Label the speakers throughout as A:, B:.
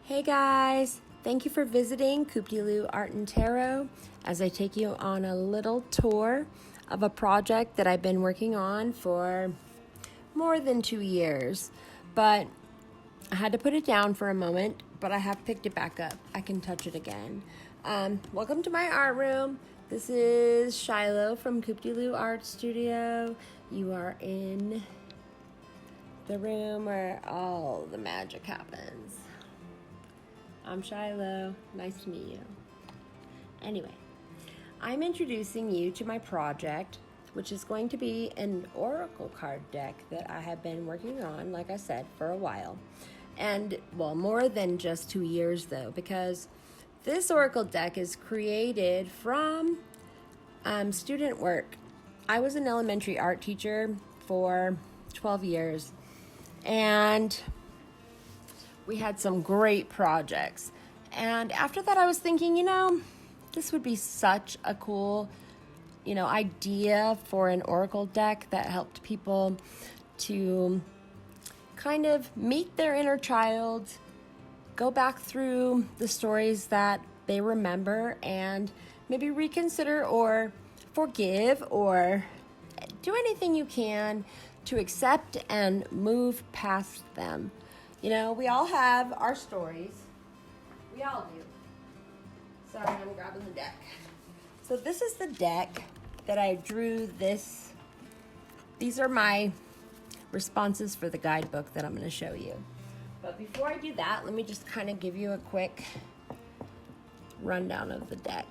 A: Hey guys, thank you for visiting CooptyLew Art and Tarot as I take you on a little tour of a project that I've been working on for more than 2 years. But I had to put it down for a moment, but I have picked it back up. I can touch it again. Welcome to my art room. This is Shiloh from CooptyLew Art Studio. You are in the room where all the magic happens. I'm Shiloh. Nice to meet you. Anyway, I'm introducing you to my project, which is going to be an oracle card deck that I have been working on, like I said, for a while. And, well, more than just 2 years, though, because this oracle deck is created from student work. I was an elementary art teacher for 12 years, and we had some great projects. And after that, I was thinking, this would be such a cool, idea for an oracle deck that helped people to kind of meet their inner child, go back through the stories that they remember, and maybe reconsider or forgive or do anything you can to accept and move past them. We all have our stories. We all do. Sorry, I'm grabbing the deck. So this is the deck that I drew this. These are my responses for the guidebook that I'm going to show you. But before I do that, let me just kind of give you a quick rundown of the deck.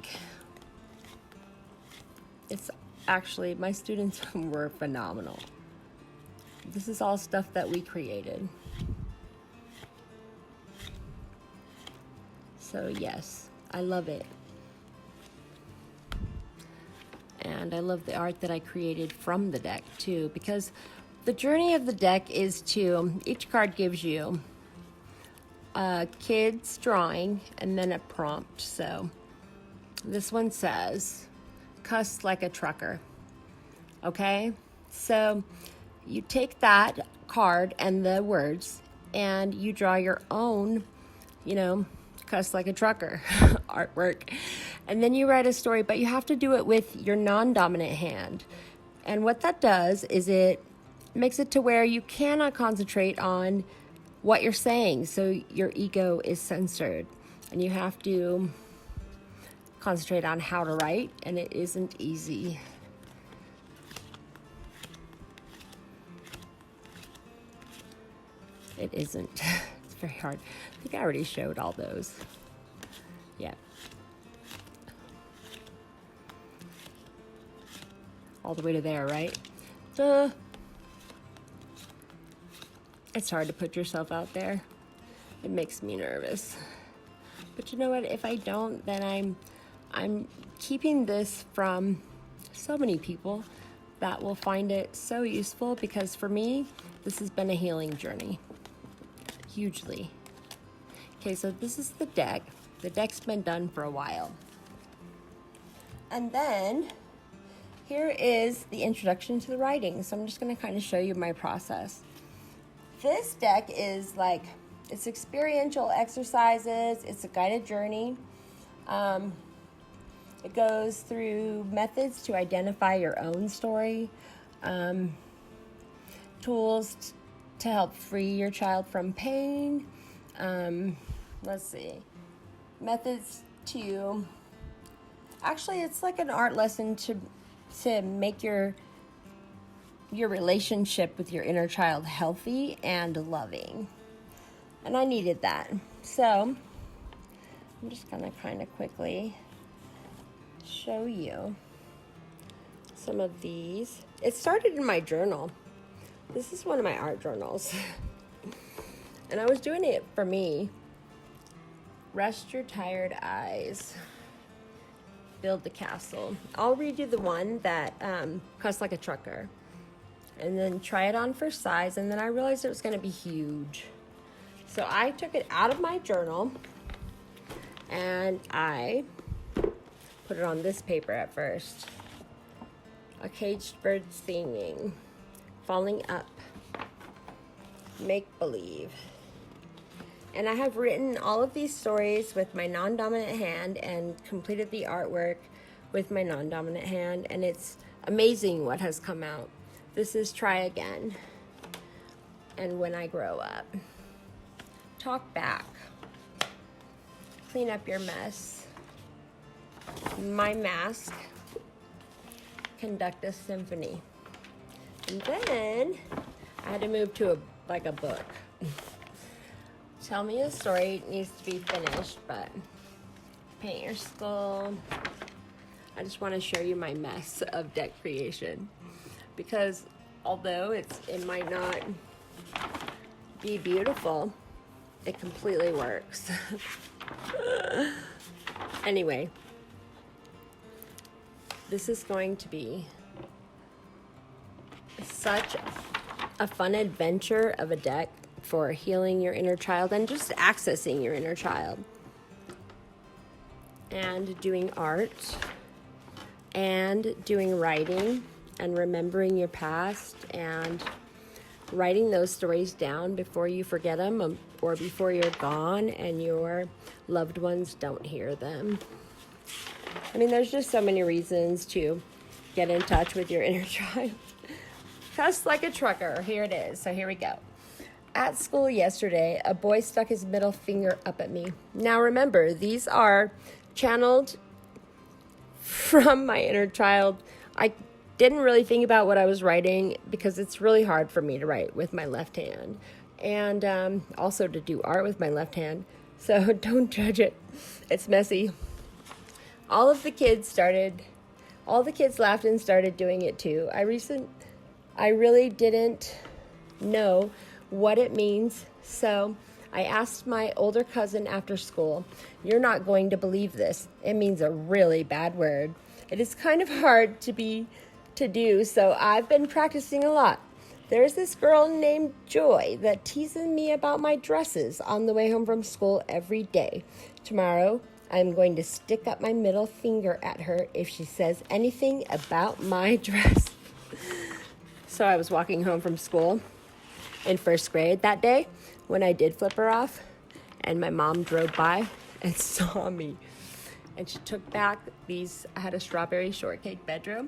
A: It's actually, my students were phenomenal. This is all stuff that we created. So yes, I love it. And I love the art that I created from the deck too, because the journey of the deck is each card gives you a kid's drawing and then a prompt. So this one says, cuss like a trucker. Okay? So you take that card and the words and you draw your own, cuss like a trucker artwork, and then you write a story, but you have to do it with your non-dominant hand. And what that does is it makes it to where you cannot concentrate on what you're saying, so your ego is censored and you have to concentrate on how to write, and it isn't easy. It isn't. It's very hard. I think I already showed all those. Yeah. All the way to there, right? Duh. It's hard to put yourself out there. It makes me nervous. But you know what? If I don't, then I'm keeping this from so many people that will find it so useful, because for me, this has been a healing journey. Hugely. Okay, so this is the deck. The deck's been done for a while. And then here is the introduction to the writing. So I'm just going to kind of show you my process. This deck is it's experiential exercises. It's a guided journey. It goes through methods to identify your own story, tools to help free your child from pain. Let's see. Methods to, actually it's like an art lesson to make your relationship with your inner child healthy and loving. And I needed that. So I'm just gonna kind of quickly show you some of these. It started in my journal. This is one of my art journals. And I was doing it for me. Rest your tired eyes. Build the castle. I'll read you the one that cuss like a trucker. And then try it on for size. And then I realized it was going to be huge. So I took it out of my journal. And I put it on this paper at first. A caged bird singing. Falling up. Make believe. And I have written all of these stories with my non-dominant hand and completed the artwork with my non-dominant hand, and it's amazing what has come out. This is Try Again and When I Grow Up. Talk Back. Clean Up Your Mess. My Mask. Conduct a Symphony. And then I had to move to a book. Tell Me a Story needs to be finished, but Paint Your Skull. I just want to show you my mess of deck creation, because although it might not be beautiful, it completely works. Anyway, this is going to be such a fun adventure of a deck for healing your inner child and just accessing your inner child, and doing art and doing writing and remembering your past and writing those stories down before you forget them, or before you're gone and your loved ones don't hear them. I mean, there's just so many reasons to get in touch with your inner child. Cuss like a trucker. Here it is. So here we go. At school yesterday, a boy stuck his middle finger up at me. Now remember, these are channeled from my inner child. I didn't really think about what I was writing because it's really hard for me to write with my left hand, and also to do art with my left hand. So don't judge it. It's messy. All the kids laughed and started doing it too. I really didn't know what it means, so I asked my older cousin after school. You're not going to believe this. It means a really bad word. It is kind of hard to do, so I've been practicing a lot. There's this girl named Joy that teases me about my dresses on the way home from school every day. Tomorrow, I'm going to stick up my middle finger at her if she says anything about my dress. So I was walking home from school in first grade that day when I did flip her off, and my mom drove by and saw me. And she took back I had a strawberry shortcake bedroom,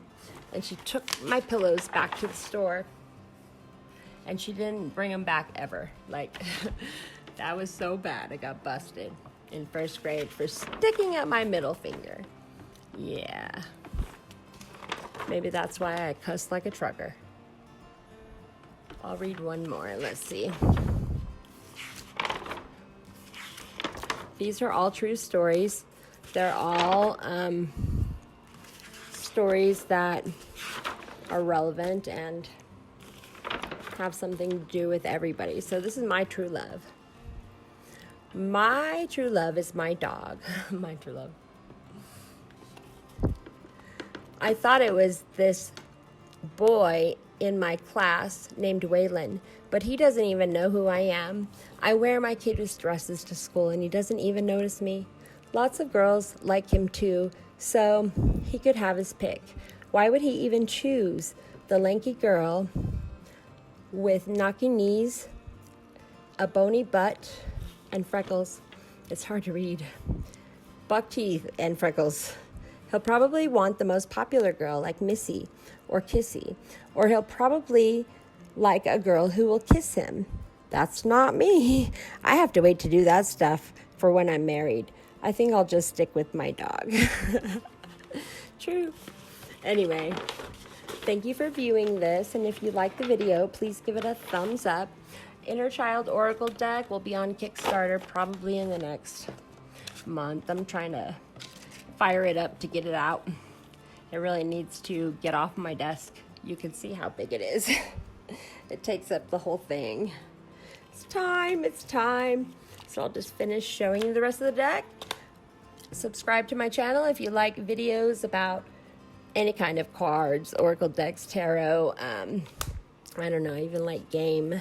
A: and she took my pillows back to the store, and she didn't bring them back ever. Like, that was so bad. I got busted in first grade for sticking up my middle finger. Yeah. Maybe that's why I cuss like a trucker. I'll read one more. Let's see. These are all true stories. They're all stories that are relevant and have something to do with everybody. So this is my true love. My true love is my dog. My true love. I thought it was this boy in my class named Waylon, but he doesn't even know who I am. I wear my cutest dresses to school, and he doesn't even notice me. Lots of girls like him too, so he could have his pick. Why would he even choose the lanky girl with knocky knees, a bony butt, and freckles? It's hard to read. Buck teeth and freckles. He'll probably want the most popular girl like Missy or Kissy, or he'll probably like a girl who will kiss him. That's not me. I have to wait to do that stuff for when I'm married. I think I'll just stick with my dog. True. Anyway, thank you for viewing this, and if you like the video, please give it a thumbs up. Inner Child Oracle deck will be on Kickstarter probably in the next month. I'm trying to fire it up to get it out. It really needs to get off my desk. You can see how big it is. It takes up the whole thing. It's time. So I'll just finish showing you the rest of the deck. Subscribe to my channel if you like videos about any kind of cards, oracle decks, tarot, I don't know, even like game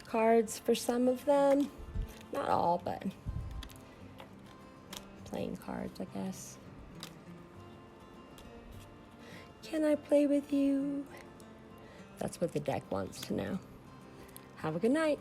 A: cards for some of them. Not all, but playing cards, I guess. Can I play with you? That's what the deck wants to know. Have a good night.